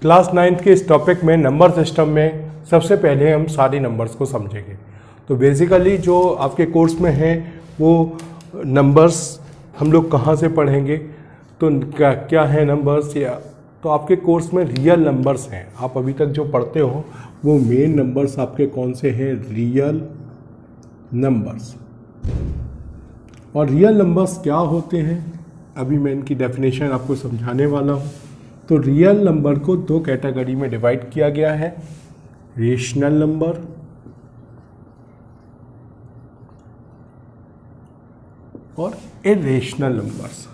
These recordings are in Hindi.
क्लास 9th के इस टॉपिक में नंबर सिस्टम में सबसे पहले हम सारे नंबर्स को समझेंगे। तो बेसिकली जो आपके कोर्स में है वो नंबर्स हम लोग कहाँ से पढ़ेंगे, तो क्या क्या है नंबर्स, या तो आपके कोर्स में रियल नंबर्स हैं। आप अभी तक जो पढ़ते हो वो मेन नंबर्स आपके कौन से हैं, रियल नंबर्स। और रियल नंबर्स क्या होते हैं अभी मैं इनकी डेफिनेशन आपको समझाने वाला हूँ। तो रियल नंबर को दो कैटेगरी में डिवाइड किया गया है, रेशनल नंबर और इरेशनल नंबर्स।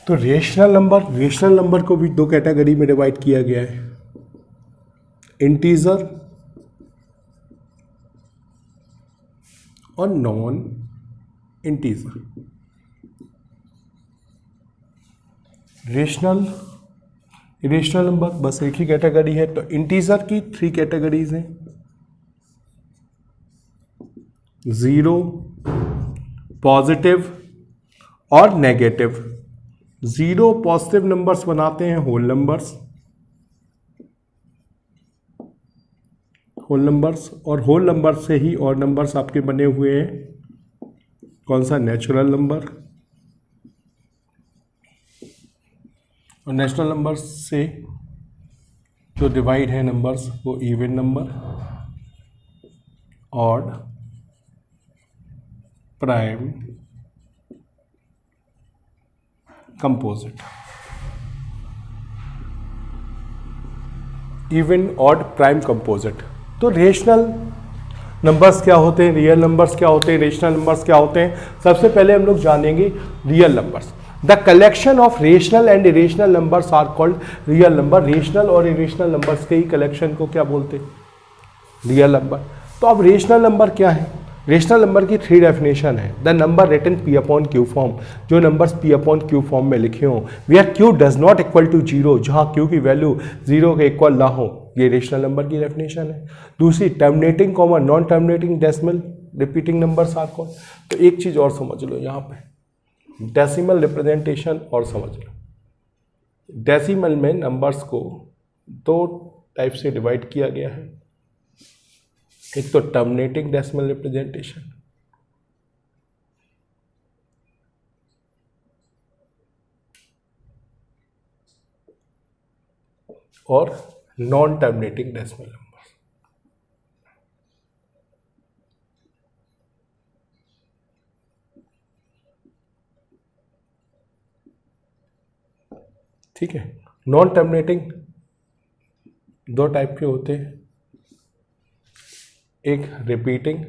तो रेशनल नंबर को भी दो कैटेगरी में डिवाइड किया गया है, इंटीजर और नॉन इंटीजर। इरेशनल नंबर बस एक ही कैटेगरी है। तो इंटीजर की 3 कैटेगरीज हैं, 0, पॉजिटिव और नेगेटिव। 0 पॉजिटिव नंबर्स बनाते हैं होल नंबर्स, और होल नंबर से ही और नंबर्स आपके बने हुए हैं, कौन सा, नेचुरल नंबर। और नेचुरल नंबर से जो डिवाइड है नंबर्स वो even number, odd, prime, composite. Even, odd, prime, composite. तो रेशनल नंबर्स क्या होते हैं, रियल नंबर्स क्या होते हैं, रेशनल नंबर्स क्या होते हैं। सबसे पहले हम लोग जानेंगे real numbers. The collection of rational and irrational numbers are called real number. Rational और इरेशनल नंबर्स के ही कलेक्शन को क्या बोलते हैं, रियल नंबर। तो अब रेशनल नंबर क्या है, रेशनल नंबर की 3 डेफिनेशन है। The number written P upon Q form, जो numbers P upon Q form में लिखे हों, where Q does not equal to 0, जहाँ Q की वैल्यू 0 के इक्वल ना हो, ये रेशनल नंबर की डेफिनेशन है। दूसरी, terminating comma non terminating decimal repeating numbers are called. तो एक चीज़ और समझ लो यहाँ पे, डेसिमल रिप्रेजेंटेशन और समझ लो। डेसिमल में नंबर्स को 2 टाइप से डिवाइड किया गया है, एक तो टर्मिनेटिंग डेसिमल रिप्रेजेंटेशन और नॉन टर्मिनेटिंग डेसिमल नंबर। ठीक है, नॉन टर्मिनेटिंग 2 टाइप के होते हैं, एक रिपीटिंग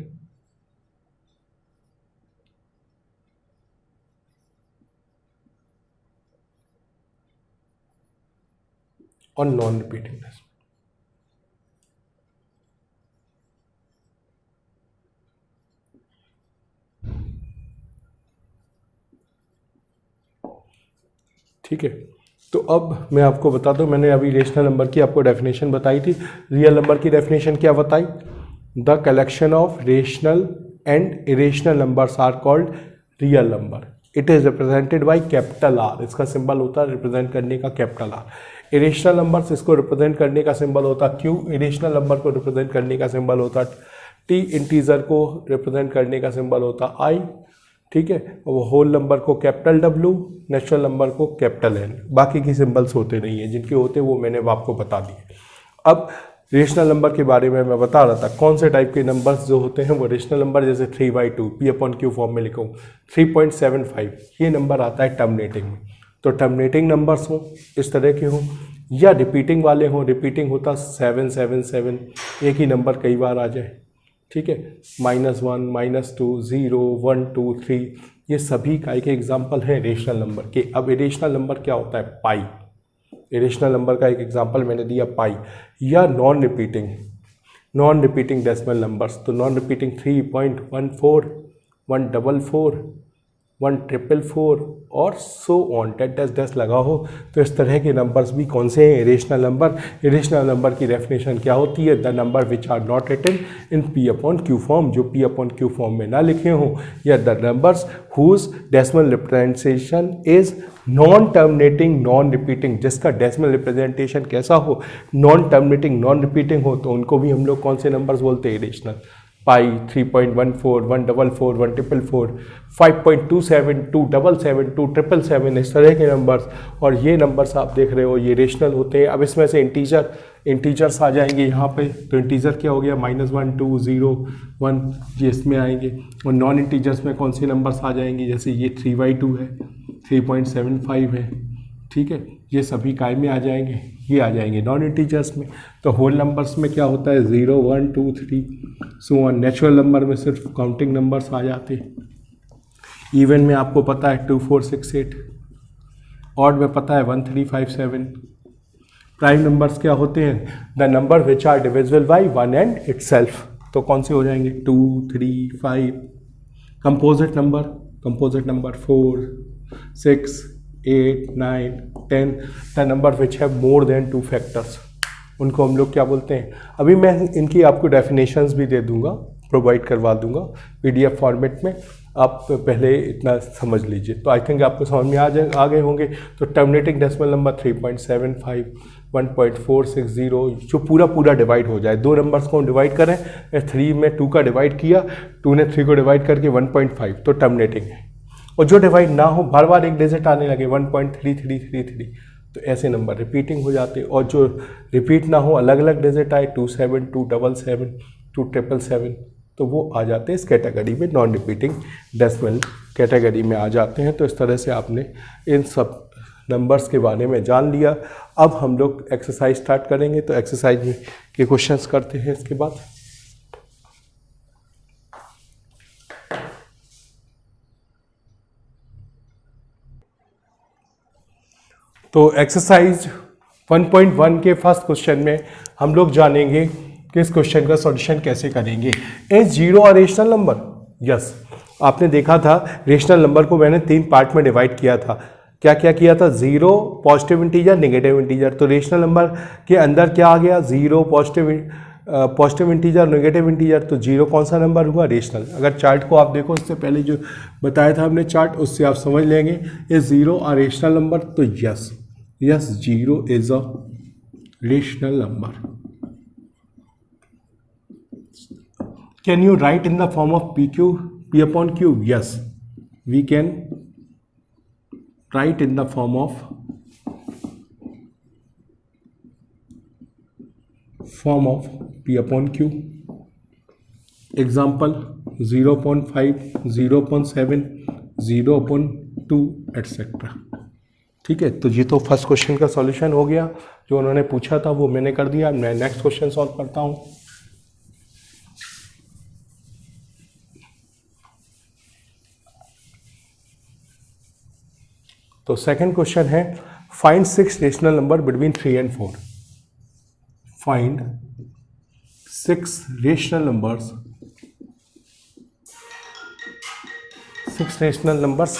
और नॉन रिपीटिंग। ठीक है, तो अब मैं आपको बता दूं, मैंने अभी रेशनल नंबर की आपको डेफिनेशन बताई थी। रियल नंबर की डेफिनेशन क्या बताई, the collection of rational and irrational numbers are called real number. It is represented by capital R, इसका सिंबल होता है रिप्रेजेंट करने का कैपिटल आर। इरेशनल नंबर्स इसको रिप्रेजेंट करने का सिंबल होता है क्यू, इरेशनल नंबर को रिप्रेजेंट करने का सिंबल होता टी, इंटीजर को रिप्रेजेंट करने का सिंबल होता आई। ठीक है, वो होल नंबर को कैपिटल W, नेचुरल नंबर को कैपिटल N। बाकी की सिंबल्स होते नहीं है, जिनके होते वो मैंने आपको बता दिए। अब रेशनल नंबर के बारे में मैं बता रहा था, कौन से टाइप के नंबर्स जो होते हैं वो रेशनल नंबर, जैसे 3/2 P अपॉन Q फॉर्म में लिखूँ, 3.75 ये नंबर आता है टर्मिनेटिंग में। तो टर्मिनेटिंग नंबर्स हों इस तरह के हों, या रिपीटिंग वाले हों, रिपीटिंग होता 777, एक ही नंबर कई बार आ जाए। ठीक है, -1, -2, 0, 1, 2, 3, ये सभी का एक एग्जाम्पल है रेशनल नंबर के। अब इरेशनल नंबर क्या होता है, पाई। इरेशनल नंबर का एक एग्जाम्पल मैंने दिया पाई। या नॉन रिपीटिंग डेसिमल नंबर्स, तो नॉन रिपीटिंग 3.14, 144, 1444 और सो ऑन डैश लगा हो। तो इस तरह के नंबर्स भी कौन से हैं? Irrational number. इरेशनल नंबर की डेफिनेशन क्या होती है? The number which are not written in p upon q form, जो पी अपॉन क्यू फॉर्म में ना लिखे हों, या the numbers whose decimal representation is non terminating non repeating, जिसका डेसिमल रिप्रेजेंटेशन कैसा हो? नॉन टर्मिनेटिंग नॉन रिपीटिंग हो, तो उनको भी हम लोग कौन से नंबर्स बोलते हैं? इरेशनल। पाई, 3.14, 144, 1444, 5.27, 277, 277, इस तरह के नंबर्स। और ये नंबर्स आप देख रहे हो ये रेशनल होते हैं। अब इसमें से इंटीजर्स आ जाएंगे यहाँ पे। तो इंटीजर क्या हो गया? -1, 2, 0, 1, ये इसमें आएंगे। और नॉन इंटीजर्स में कौन से नंबर्स आ जाएंगे? जैसे ये 3/2 है, 3.75 है, ठीक है, ये सभी काय में आ जाएंगे, ये आ जाएंगे नॉन इंटीजर्स में। तो होल नंबर्स में क्या होता है? 0, 1, 2, 3 सो ऑन। नेचुरल नंबर में सिर्फ काउंटिंग नंबर्स आ जाते हैं। इवन में आपको पता है 2, 4, 6, 8, ऑड में पता है 1, 3, 5, 7। प्राइम नंबर्स क्या होते हैं? The number which are divisible by 1 and itself. तो कौन से हो जाएंगे? 2, 3, 5। Composite number 4, 6, 8, 9, 10। The number which have more than 2 factors, उनको हम लोग क्या बोलते हैं? अभी मैं इनकी आपको डेफिनेशंस भी दे दूंगा, प्रोवाइड करवा दूंगा पीडीएफ फॉर्मेट में। आप पहले इतना समझ लीजिए, तो आई थिंक आपको समझ में आ गए होंगे। तो टर्मिनेटिंग डेसिमल नंबर 3.75, 1.460, जो पूरा डिवाइड हो जाए। दो नंबर्स को हम डिवाइड करें, 3 में 2 का डिवाइड किया, 2 ने 3 को डिवाइड करके 1.5, तो टर्मिनेटिंग है। और जो डिवाइड ना हो, बार बार एक डिजिट आने लगे 1.3333, तो ऐसे नंबर रिपीटिंग हो जाते। और जो रिपीट ना हो, अलग अलग डिजिट आए 27, 277, 277, तो वो आ जाते हैं इस कैटेगरी में, नॉन रिपीटिंग डेसिमल कैटेगरी में आ जाते हैं। तो इस तरह से आपने इन सब नंबर्स के बारे में जान लिया। अब हम लोग एक्सरसाइज स्टार्ट करेंगे, तो एक्सरसाइज के क्वेश्चंस करते हैं इसके बाद। तो एक्सरसाइज 1.1 के फर्स्ट क्वेश्चन में हम लोग जानेंगे कि इस क्वेश्चन का सॉल्यूशन कैसे करेंगे। Is zero a rational number? Yes, आपने देखा था रेशनल नंबर को मैंने 3 पार्ट में डिवाइड किया था। क्या क्या किया था? 0, पॉजिटिव इंटीजर, नेगेटिव इंटीजर। तो रेशनल नंबर के अंदर क्या आ गया? 0, पॉजिटिव इंटीजर, नेगेटिव इंटीजर। तो 0 कौन सा नंबर हुआ? रेशनल। अगर चार्ट को आप देखो, इससे पहले जो बताया था हमने चार्ट, उससे आप समझ लेंगे इज 0 अ रेशनल नंबर। तो yes, 0 is a rational number. Can you write in the form of P upon Q? Yes, we can write in the form of P upon Q. Example 0.5, 0.7, 0.2 etc. ठीक है, तो ये तो फर्स्ट क्वेश्चन का सॉल्यूशन हो गया। जो उन्होंने पूछा था वो मैंने कर दिया। मैं नेक्स्ट क्वेश्चन सॉल्व करता हूँ। तो सेकंड क्वेश्चन है, find 6 rational number between 3 and 4। Find 6 rational numbers, 6 rational numbers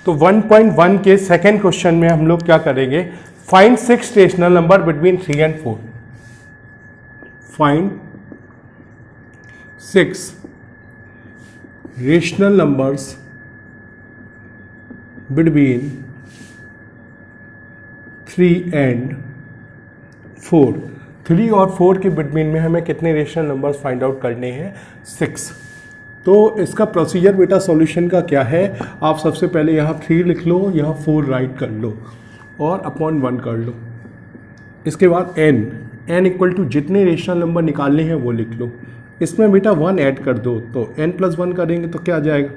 तो 1.1 के सेकेंड क्वेश्चन में हम लोग क्या करेंगे? Find 6 rational number between 3 and 4। Find 6 rational numbers between 3 and 4। 3 और 4 के बिटवीन में हमें कितने रेशनल नंबर्स फाइंड आउट करने हैं? 6। तो इसका प्रोसीजर बेटा सॉल्यूशन का क्या है? आप सबसे पहले यहाँ 3 लिख लो, यहाँ 4 राइट कर लो और अपॉन 1 कर लो। इसके बाद n इक्वल टू जितने रेशनल नंबर निकालने हैं वो लिख लो। इसमें बेटा 1 ऐड कर दो, तो n + 1 करेंगे तो क्या आ जाएगा?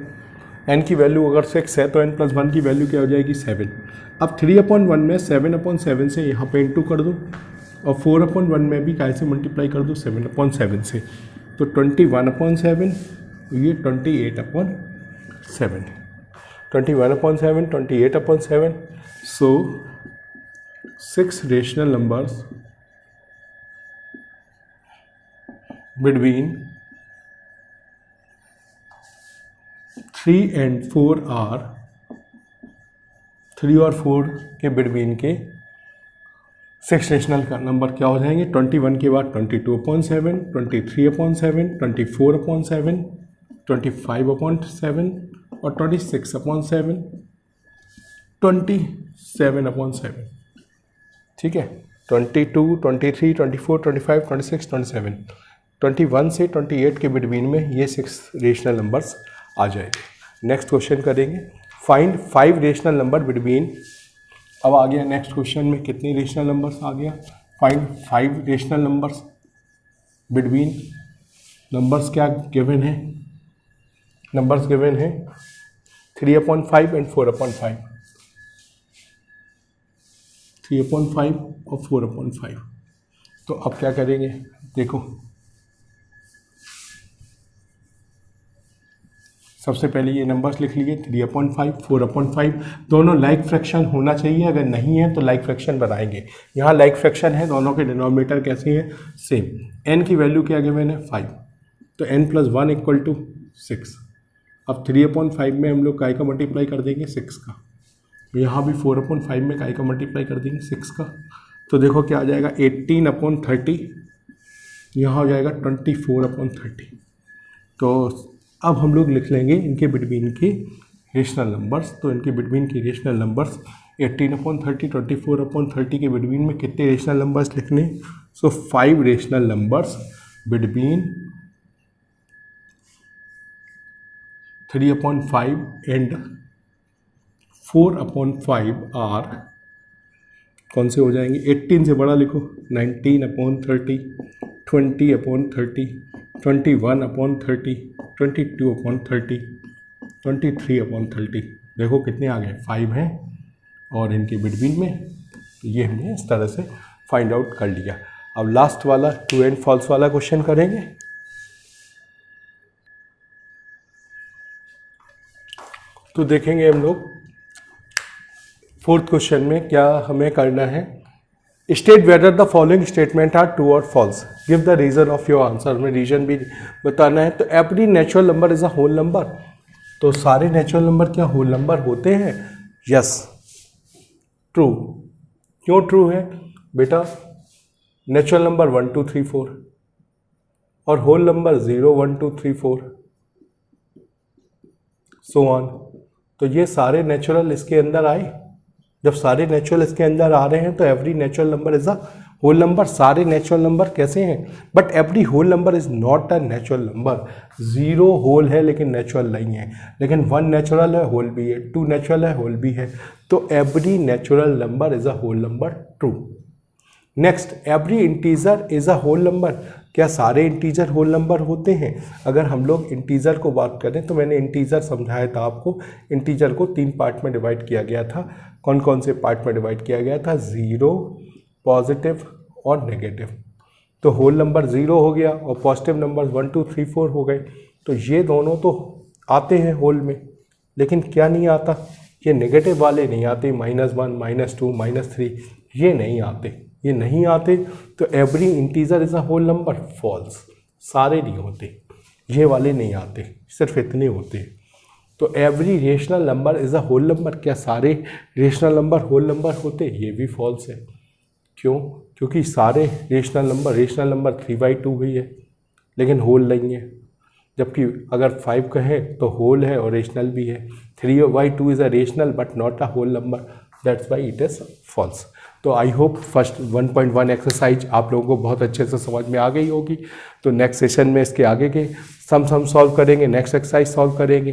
n की वैल्यू अगर 6 है तो n + 1 की वैल्यू क्या हो जाएगी? 7। अब 3/1 में 7/7 से यहाँ पे इंटू कर दो, और 4/1 में भी कैसे मल्टीप्लाई कर दो? 7/7 से। तो 21/7, ये 28/7। 21/7, 28/7. So 6 rational numbers between 3 and 4 are 3 और 4 के बिटवीन के 6 रेशनल का नंबर क्या हो जाएंगे? 21 के बाद 22/7, 23/7, 24/7, 25/7 और 26/7, 27/7. ठीक है, 22, 23, 24, 25, 26, 27. 21 से 28 के बिटवीन में ये 6 रेशनल नंबर्स आ जाएंगे. नेक्स्ट क्वेश्चन करेंगे, फाइंड 5 रेशनल नंबर बिटवीन. अब आ गया नेक्स्ट क्वेश्चन में कितने रेशनल नंबर्स आ गया? Find 5 rational numbers between. Numbers क्या गिवन है? नंबर्स गिवन है 3/5 एंड 4/5. 3/5 और 4/5. तो अब क्या करेंगे? देखो, सबसे पहले ये नंबर्स लिख लिए 3/5, 4/5. दोनों लाइक फ्रैक्शन होना चाहिए. अगर नहीं है तो लाइक फ्रैक्शन बनाएंगे. यहाँ लाइक फ्रैक्शन है, दोनों के डिनोमिनेटर कैसे हैं? सेम. n की वैल्यू क्या गिवन है? 5. तो n+1 = 6. अब 3/5 में हम लोग काय का मल्टीप्लाई कर देंगे? 6 का. यहाँ भी 4/5 में काय का मल्टीप्लाई कर देंगे? 6 का. तो देखो क्या आ जाएगा? 18/30. यहाँ हो जाएगा 24/30. तो अब हम लोग लिख लेंगे इनके बिटवीन के रेशनल नंबर्स. तो इनके बिटवीन के रेशनल नंबर्स 18/30, 24/30 के बिटवीन में कितने रेशनल नंबर्स लिखने? So 5 rational numbers between 3/5 and 4/5 are कौन से हो जाएंगे? 18 से बड़ा लिखो 19/30, 20/30, 21/30, 22/30, 23/30. देखो कितने आ गए? 5 हैं और इनके बिटवीन में. तो ये हमने इस तरह से फाइंड आउट कर लिया. अब लास्ट वाला ट्रू एंड फॉल्स वाला क्वेश्चन करेंगे. तो देखेंगे हम लोग 4th क्वेश्चन में क्या हमें करना है. State whether the following statement are true और false. Give the reason of your answer. में रीजन भी बताना है. तो every natural number is a whole number. तो सारे नेचुरल नंबर क्या होल नंबर होते हैं? Yes, true. क्यों ट्रू है बेटा? नेचुरल नंबर 1 2 3 4 और होल नंबर 0 1 2 3 4 सो ऑन. तो ये सारे नेचुरल इसके अंदर आए. जब सारे नेचुरल इसके अंदर आ रहे हैं तो every natural number is a whole number. सारे नेचुरल नंबर कैसे हैं? But every whole number is not a natural number. 0 whole है लेकिन नेचुरल नहीं है. लेकिन 1 नेचुरल है, होल भी है. 2 नेचुरल है, होल भी है. तो every natural number is a whole number. True. Next, every integer is a whole number. क्या सारे इंटीजर होल नंबर होते हैं? अगर हम लोग इंटीजर को बात करें तो मैंने इंटीजर समझाया था आपको. इंटीजर को 3 पार्ट में डिवाइड किया गया था. कौन कौन से पार्ट में डिवाइड किया गया था? 0, पॉजिटिव और नेगेटिव. तो होल नंबर 0 हो गया और पॉजिटिव नंबर 1 2 3 4 हो गए. तो ये दोनों तो आते हैं होल में, लेकिन क्या नहीं आता? ये नेगेटिव वाले नहीं आते. -1, -2, -3 ये नहीं आते. ये नहीं आते. तो every integer is a whole number. False. सारे नहीं होते, ये वाले नहीं आते, सिर्फ इतने होते. तो every rational number is a whole number. क्या सारे रेशनल नंबर होल नंबर होते? ये भी फॉल्स है. क्यों? क्योंकि सारे रेशनल नंबर 3/2 भी है लेकिन होल नहीं है. जबकि अगर 5 कहें तो होल है और रेशनल भी है. 3/2 is a rational but not a whole number. That's why it is false. तो आई होप फर्स्ट 1.1 एक्सरसाइज आप लोगों को बहुत अच्छे से समझ में आ गई होगी. तो नेक्स्ट सेशन में इसके आगे के सम सॉल्व करेंगे, नेक्स्ट एक्सरसाइज सॉल्व करेंगे.